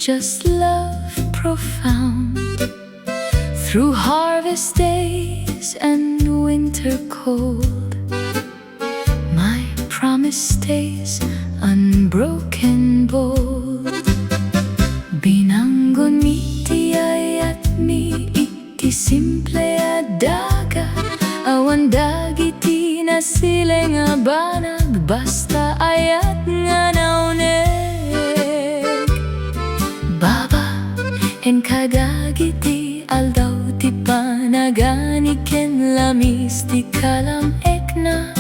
just love profound. Through harvest days and winter cold, my promise stays unbroken bold. Binanggon mi ti ayat mi iti simple adaga, awan dagiti na sila nga banag, basta ayat nga nauneg. Baba en kagagiti aldaw ti panagani ken lamis ti kalam ekna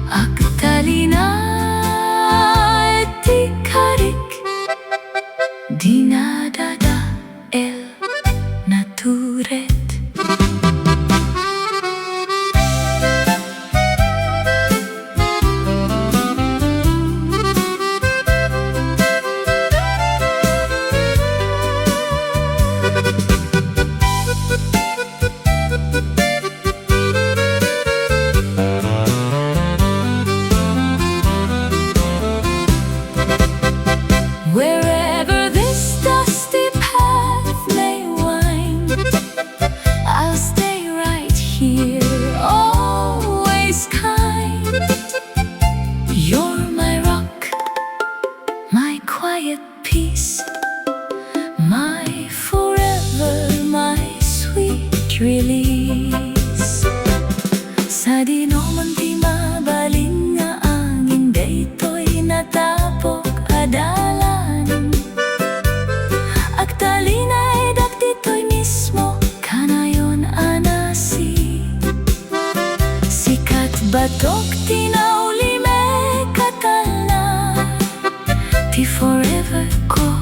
agtalina eti karik dinadada el naturet. Wherever this dusty path may wind, I'll stay right here, always kind. You're my rock, my quiet peace, my forever, my sweet release. Sa di naman ti mabalin nga angin, daytoy natapok adala. Agtalinay dagditoy mismo kanayon anasi. Sikat batok tinauli me katala, ti forever ko